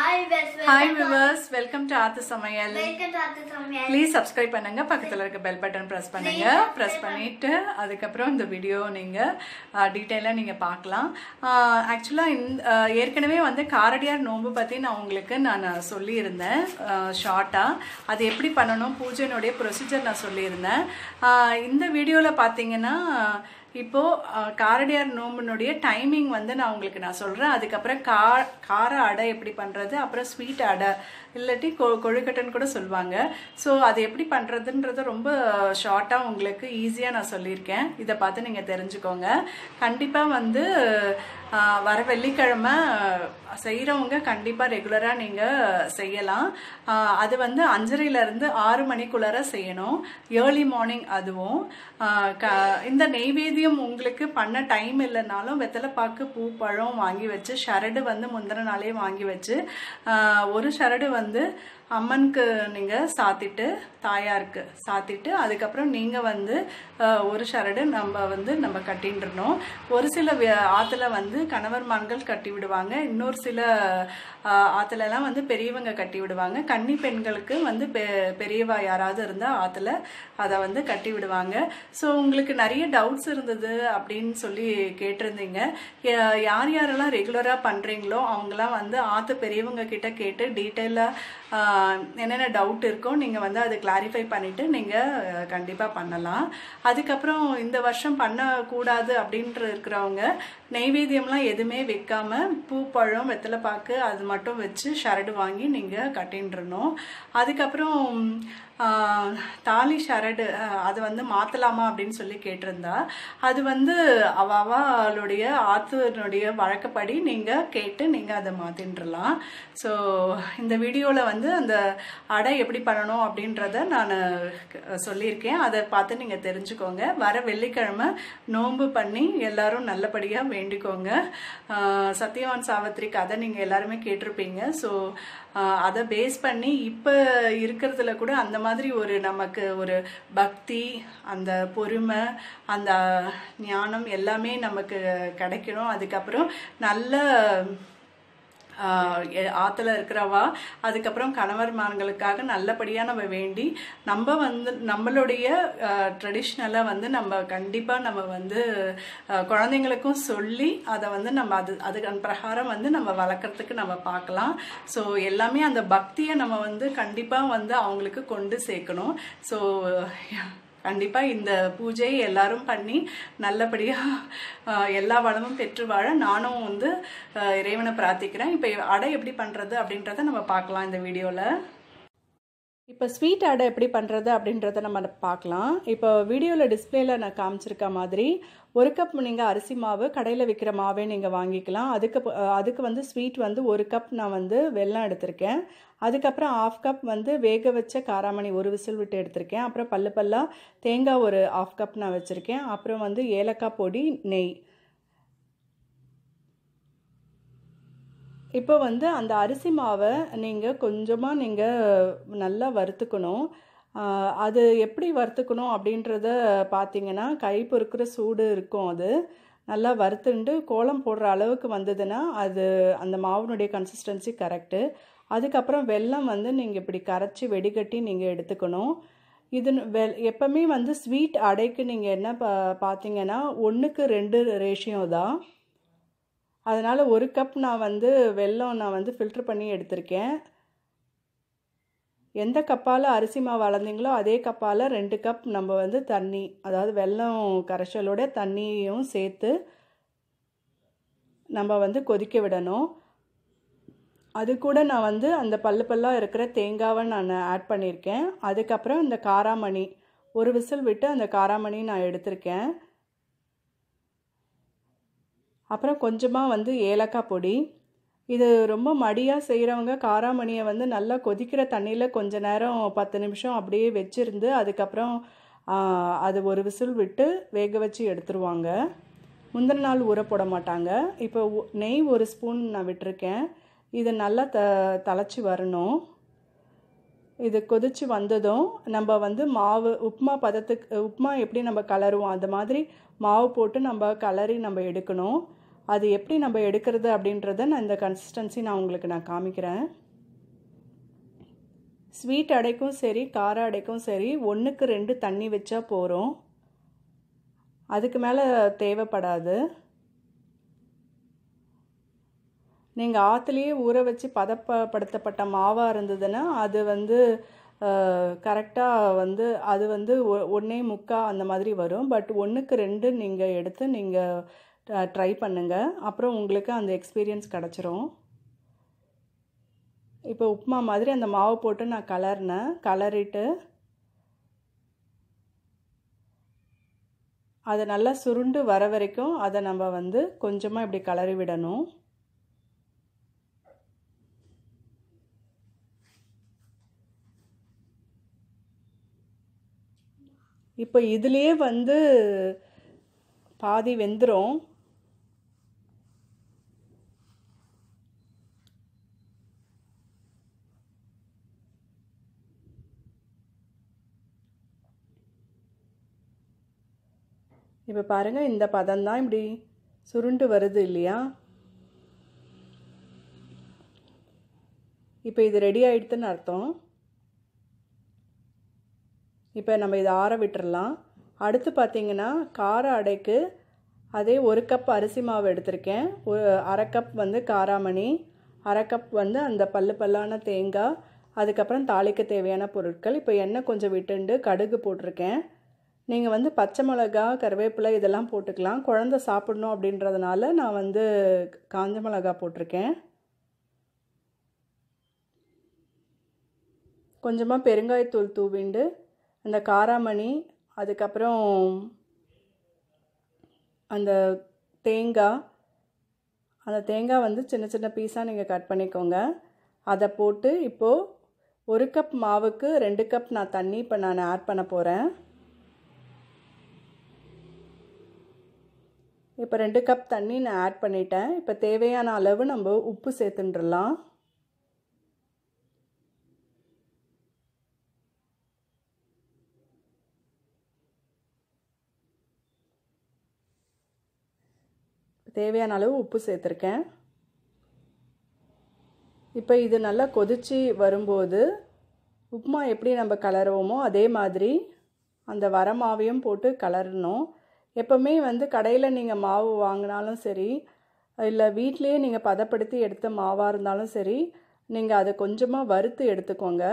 Hi viewers, welcome to Aathu Samayal. Please subscribe பண்ணுங்க, பக்கத்துல இருக்க bell button press பண்ணுங்க. Press பண்ணிட்டு அதுக்கப்புறம் இந்த வீடியோ நீங்க டீடைலா நீங்க பார்க்கலாம். ஆக்சுவலா ஏற்கனவே வந்து காரடியார் நோன்பு பத்தி நான் சொல்லி இருந்தேன் ஷார்ட்டா. அது எப்படி பண்ணணும் பூஜையினுடைய ப்ரொசீஜர் நான் சொல்லி இருந்தேன். இந்த வீடியோல பாத்தீங்கன்னா இப்போ காரடியார் நோம்பினுடைய டைமிங் வந்து நான் சொல்றேன். அதுக்கப்புறம் கார அடை எப்படி பண்றது, அப்புறம் ஸ்வீட் அடை இல்லாட்டி கொழுக்கட்டைன்னு கூட சொல்லுவாங்க. ஸோ அது எப்படி பண்றதுன்றது ரொம்ப ஷார்ட்டா உங்களுக்கு ஈஸியா நான் சொல்லியிருக்கேன். இதை பார்த்து நீங்க தெரிஞ்சுக்கோங்க. கண்டிப்பா வந்து வர வெள்ளிக்கிழமை செய்யறவங்க கண்டிப்பா ரெகுலரா நீங்க செய்யலாம். அது வந்து 5:30 to 6 மணிக்குள்ளார செய்யணும், ஏர்லி மார்னிங். அதுவும் இந்த நெய்வேத்தியம் உங்களுக்கு பண்ண டைம் இல்லைனாலும் வெத்தலைப்பாக்கு பூ பழம் வாங்கி வச்சு ஷரடு வந்து முந்தின நாளே வாங்கி வச்சு ஒரு ஷரடு வந்து அம்மனுக்கு நீங்க சாத்திட்டு தாயாருக்கு சாத்திட்டு அதுக்கப்புறம் நீங்க வந்து ஒரு ஷரடு நம்ம கட்டின்றணும். ஒரு சில ஆத்துல வந்து கணவர்மான்கள் கட்டி விடுவாங்க, இன்னொரு சில ஆத்துல எல்லாம் வந்து பெரியவங்க கட்டி விடுவாங்க. கன்னி பெண்களுக்கு வந்து பெரியவா யாராவது இருந்தா ஆத்துல அதை வந்து கட்டி விடுவாங்க. ஸோ உங்களுக்கு நிறைய டவுட்ஸ் இருந்தது அப்படின்னு சொல்லி கேட்டிருந்தீங்க. யார் யாரெல்லாம் ரெகுலரா பண்றீங்களோ அவங்களாம் வந்து ஆத்து பெரியவங்க கிட்ட கேட்டு டீட்டெயிலா என்னென்ன டவுட் இருக்கோ நீங்க வந்து அதை கிளாரிஃபை பண்ணிட்டு நீங்க கண்டிப்பா பண்ணலாம். அதுக்கப்புறம் இந்த வருஷம் பண்ணக்கூடாது அப்படின்ற இருக்கிறவங்க நெய்வேத்தியம்லாம் எதுவுமே வைக்காம பூ பழம் வெத்தலைப்பாக்கு அது மட்டும் வச்சு ஷரடு வாங்கி நீங்க கட்டின்றணும். அதுக்கப்புறம் தாலி ஷரடு அது வந்து மாத்தலாமா அப்படின்னு சொல்லி கேட்டிருந்தா அது வந்து அவளுடைய ஆத்துனுடைய வழக்கப்படி நீங்க கேட்டு நீங்க அதை மாத்தின்றலாம். ஸோ இந்த வீடியோல வந்து அந்த அடை எப்படி பண்ணணும் அப்படின்றத நான் சொல்லியிருக்கேன். அதை பார்த்து நீங்க தெரிஞ்சுக்கோங்க. வர வெள்ளிக்கிழமை நோன்பு பண்ணி எல்லாரும் நல்லபடியா வேண்டிக்கோங்க. சத்யவான் சாவித்திரி கதை நீங்க எல்லாருமே கேட்டிருப்பீங்க. ஸோ அதை பேஸ் பண்ணி இப்ப இருக்கிறதுல கூட அந்த மாதிரி ஒரு நமக்கு ஒரு பக்தி, அந்த பொறுமை, அந்த ஞானம் எல்லாமே நமக்கு கிடைக்கணும். அதுக்கப்புறம் நல்ல ஆத்துல இருக்கிறவா அதுக்கப்புறம் கணவர்மார்களுக்காக நல்லபடியா நம்ம வேண்டி நம்ம வந்து நம்மளுடைய ட்ரெடிஷ்னலா வந்து நம்ம கண்டிப்பா நம்ம வந்து குழந்தைங்களுக்கும் சொல்லி அதை வந்து நம்ம அதுக்கு பிரகாரம் வந்து நம்ம வளர்க்கறதுக்கு நம்ம பார்க்கலாம். ஸோ எல்லாமே அந்த பக்தியை நம்ம வந்து கண்டிப்பா வந்து அவங்களுக்கு கொண்டு சேர்க்கணும். ஸோ கண்டிப்பா இந்த பூஜையை எல்லாரும் பண்ணி நல்லபடியா எல்லா வளமும் பெற்று வாழ நானும் வந்து இறைவனை பிரார்த்திக்கிறேன். இப்ப அடை எப்படி பண்றது அப்படின்றத நம்ம பார்க்கலாம் இந்த வீடியோல. இப்போ ஸ்வீட் அடை எப்படி பண்ணுறது அப்படின்றத நம்ம பார்க்கலாம். இப்போ வீடியோவில் டிஸ்பிளேல நான் காமிச்சிருக்க மாதிரி 1 கப் நீங்கள் அரிசி மாவு கடையில் விற்கிற மாவே நீங்கள் வாங்கிக்கலாம். அதுக்கு வந்து ஸ்வீட் வந்து 1 கப் நான் வந்து வெல்லம் எடுத்திருக்கேன். அதுக்கப்புறம் 1/2 கப் வந்து வேக வச்ச காராமணி 1 விசில் விட்டு எடுத்திருக்கேன். அப்புறம் பல்லா தேங்காய் ஒரு 1/2 கப் நான் வச்சுருக்கேன். அப்புறம் வந்து ஏலக்காய் பொடி, நெய். இப்போ வந்து அந்த அரிசி மாவை நீங்கள் கொஞ்சமாக நீங்கள் நல்லா வறுத்துக்கணும். அது எப்படி வறுத்துக்கணும் அப்படின்றத பார்த்தீங்கன்னா கை பொறுக்கிற சூடு இருக்கும். அது நல்லா வறுத்துண்டு கோலம் போடுற அளவுக்கு வந்ததுன்னா அது அந்த மாவுனுடைய கன்சிஸ்டன்சி கரெக்டு. அதுக்கப்புறம் வெல்லம் வந்து நீங்கள் இப்படி கரைச்சி வெடிகட்டி நீங்கள் எடுத்துக்கணும். இது எப்பவுமே வந்து ஸ்வீட் அடைக்கு நீங்கள் என்ன பார்த்தீங்கன்னா 1:2 ரேஷியோ தான். அதனால் 1 கப் நான் வந்து வெல்லம் நான் வந்து ஃபில்டர் பண்ணி எடுத்திருக்கேன். எந்த கப்பால் அரிசி மாவு அளந்தீங்களோ அதே கப்பால் 2 கப் நம்ம வந்து தண்ணி, அதாவது வெல்லம் கரைச்சலோட தண்ணியும் சேர்த்து நம்ம வந்து கொதிக்க விடணும். அது கூட நான் வந்து அந்த பல்லா இருக்கிற தேங்காவை நான் ஆட் பண்ணியிருக்கேன். அதுக்கப்புறம் இந்த காராமணி 1 விசில் விட்டு அந்த காராமணி நான் எடுத்திருக்கேன். அப்புறம் கொஞ்சமாக வந்து ஏலக்காய் பொடி. இது ரொம்ப மடியாக செய்கிறவங்க காராமணியை வந்து நல்லா கொதிக்கிற தண்ணியில் கொஞ்ச நேரம் 10 நிமிஷம் அப்படியே வச்சுருந்து அதுக்கப்புறம் அது 1 விசில் விட்டு வேக வச்சு எடுத்துருவாங்க. முந்தின நாள் ஊற போட மாட்டாங்க. இப்போ நெய் 1 ஸ்பூன் நான் விட்டுருக்கேன். இது நல்லா தளைச்சி வரணும். இது கொதிச்சு வந்ததும் நம்ம வந்து மாவு உப்புமா பதத்துக்கு, உப்புமா எப்படி நம்ம கலருவோம் அந்த மாதிரி மாவு போட்டு நம்ம கலரி நம்ம எடுக்கணும். அது எப்படி நம்ம எடுக்கிறது அப்படின்றத நான் இந்த கன்சிஸ்டன்சி உங்களுக்கு நான் காமிக்கிறேன். ஸ்வீட் அடைக்கும் சரி கார அடைக்கும் சரி 1க்கு 2 தண்ணி வச்சா போகிறோம், அதுக்கு மேலே தேவைப்படாது. நீங்கள் ஆற்றுலேயே ஊற வச்சு பதப்படுத்தப்பட்ட மாவாக இருந்ததுன்னா அது கரெக்டாக அது 1.25 அந்த மாதிரி வரும். பட் 1க்கு 2 நீங்கள் எடுத்து நீங்கள் ட்ரை பண்ணுங்கள், அப்புறம் உங்களுக்கு அந்த எக்ஸ்பீரியன்ஸ் கிடச்சிரும். இப்போ உப்புமா மாதிரி அந்த மாவு போட்டு நான் கலரிட்டு அதை நல்லா சுருண்டு வர வரைக்கும் அதை நம்ம கொஞ்சமாக இப்படி கலரி விடணும். இப்போ இதுலேயே பாதி வெந்துடும். இப்போ பாருங்கள், இந்த பதம் தான் இப்படி சுருண்டு வருது இல்லையா? இப்போ இது ரெடி ஆகிடுதுன்னு அர்த்தம். இப்போ நம்ம இதை ஆற விட்டுறலாம். அடுத்து பார்த்திங்கன்னா கார அடைக்கு அதே 1 கப் அரிசி மாவு எடுத்திருக்கேன், 1/2 கப் காராமணி, 1/2 கப் அந்த பல்லான தேங்காய், அதுக்கப்புறம் தாளிக்க தேவையான பொருட்கள். இப்போ எண்ணெய் கொஞ்சம் விட்டுண்டு கடுகு போட்டிருக்கேன். நீங்கள் பச்சை மிளகா கருவேப்பிலை இதெல்லாம் போட்டுக்கலாம். குழந்தை சாப்பிடணும் அப்படின்றதுனால நான் காஞ்ச மிளகா போட்டிருக்கேன். கொஞ்சமாக பெருங்காயத்தூள் தூவிண்டு அந்த காராமணி, அதுக்கப்புறம் அந்த தேங்காய் சின்ன சின்ன பீஸாக நீங்கள் கட் பண்ணிக்கோங்க. அதை போட்டு இப்போது 1 கப் மாவுக்கு 2 கப் நான் தண்ணி இப்போ நான் ஆட் பண்ண போகிறேன். இப்போ 2 கப் தண்ணி நான் ஆட் பண்ணிட்டேன். இப்போ தேவையான அளவு நம்ம உப்பு சேர்த்துட்டுலாம். தேவையான அளவு உப்பு சேர்த்துருக்கேன். இப்போ இது நல்லா கொதிச்சு வரும்போது உப்புமா எப்படி நம்ம கலருவோமோ அதே மாதிரி அந்த வர மாவையும் போட்டு கலரணும். எப்போவுமே கடையில் நீங்கள் மாவு வாங்கினாலும் சரி, இல்லை வீட்டிலையே நீங்கள் பதப்படுத்தி எடுத்த மாவாக இருந்தாலும் சரி, நீங்கள் அதை கொஞ்சமாக வறுத்து எடுத்துக்கோங்க.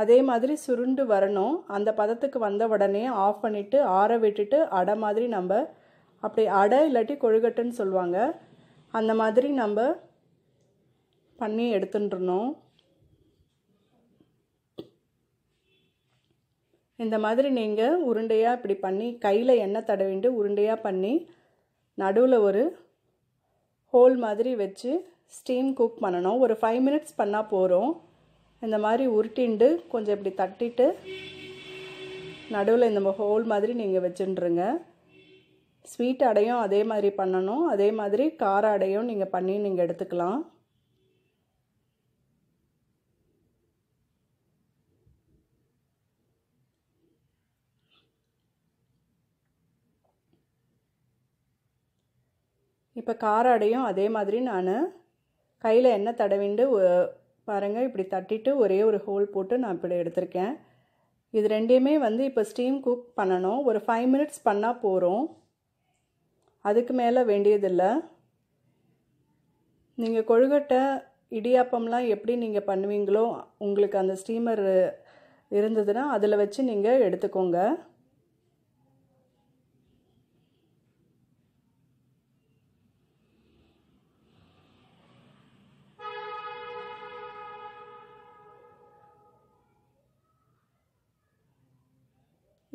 அதே மாதிரி சுருண்டு வரணும். அந்த பதத்துக்கு வந்த உடனே ஆஃப் பண்ணிவிட்டு ஆற விட்டுட்டு அடை மாதிரி நம்ம அப்படி அடை இல்லாட்டி கொழுக்கட்டைன்னு சொல்லுவாங்க, அந்த மாதிரி நம்ம பண்ணி எடுத்துட்டுருணும். இந்த மாதிரி நீங்கள் உருண்டையாக இப்படி பண்ணி கையில் எண்ணெய் தடவிண்டு உருண்டையாக பண்ணி நடுவில் ஒரு ஹோல் மாதிரி வச்சு ஸ்டீம் குக் பண்ணணும். ஒரு 5 மினிட்ஸ் பண்ணால் போகிறோம். இந்த மாதிரி உருட்டிண்டு கொஞ்சம் இப்படி தட்டிட்டு நடுவில் இந்த ஹோல் மாதிரி நீங்கள் வச்சுட்டுருங்க. ஸ்வீட் அடையும் அதே மாதிரி பண்ணணும், அதே மாதிரி கார அடையும் நீங்கள் பண்ணி நீங்கள் எடுத்துக்கலாம். இப்போ கார அடையும் அதே மாதிரி நான் கையில் எண்ணெய் தடவிண்டு பாருங்கள் இப்படி தட்டிட்டு ஒரே ஒரு ஹோல் போட்டு நான் இப்படி எடுத்திருக்கேன். இது ரெண்டையுமே இப்போ ஸ்டீம் குக் பண்ணணும். ஒரு 5 மினிட்ஸ் பண்ணால் போகிறோம், அதுக்கு மேலே வேண்டியதில்லை. நீங்கள் கொழுக்கட்டை இடியாப்பம்லாம் எப்படி நீங்கள் பண்ணுவீங்களோ உங்களுக்கு அந்த ஸ்டீமர் இருந்ததுன்னா அதில் வச்சு நீங்கள் எடுத்துக்கோங்க.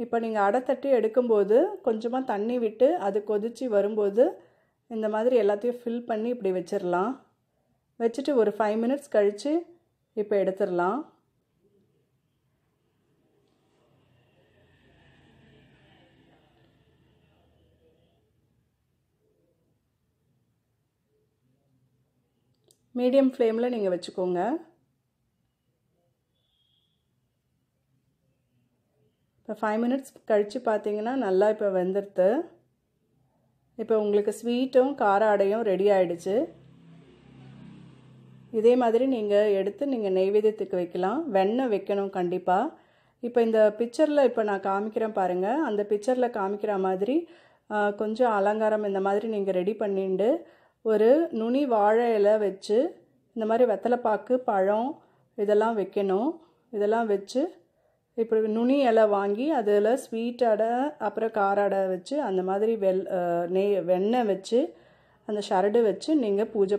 இப்போ நீங்கள் அடை தட்டி எடுக்கும்போது கொஞ்சமாக தண்ணி விட்டு அது கொதித்து வரும்போது இந்த மாதிரி எல்லாத்தையும் ஃபில் பண்ணி இப்படி வச்சிடலாம். வச்சுட்டு ஒரு 5 மினிட்ஸ் கழித்து இப்போ எடுத்துடலாம். மீடியம் ஃப்ளேமில் நீங்கள் வச்சுக்கோங்க. இப்போ 5 மினிட்ஸ் கழித்து பார்த்தீங்கன்னா நல்லா இப்போ வெந்துடுது. இப்போ உங்களுக்கு ஸ்வீட்டும் கார அடையும் ரெடி ஆகிடுச்சு. இதே மாதிரி நீங்கள் எடுத்து நீங்கள் நெய்வேத்தியத்துக்கு வைக்கலாம். வெண்ணெய் வைக்கணும் கண்டிப்பாக. இப்போ இந்த பிக்சரில் இப்போ நான் காமிக்கிறேன் பாருங்கள். அந்த பிக்சரில் காமிக்கிற மாதிரி கொஞ்சம் அலங்காரம் இந்த மாதிரி நீங்கள் ரெடி பண்ணிட்டு ஒரு நுனி வாழை இலை வச்சு இந்த மாதிரி வெத்தலைப்பாக்கு பழம் இதெல்லாம் வைக்கணும். இதெல்லாம் வச்சு இப்போ நுனி இலை வாங்கி அதில் ஸ்வீட் அடை அப்புறம் கார அடை வச்சு அந்த மாதிரி வெண்ணெய் வச்சு அந்த சரடு வச்சு நீங்கள் பூஜை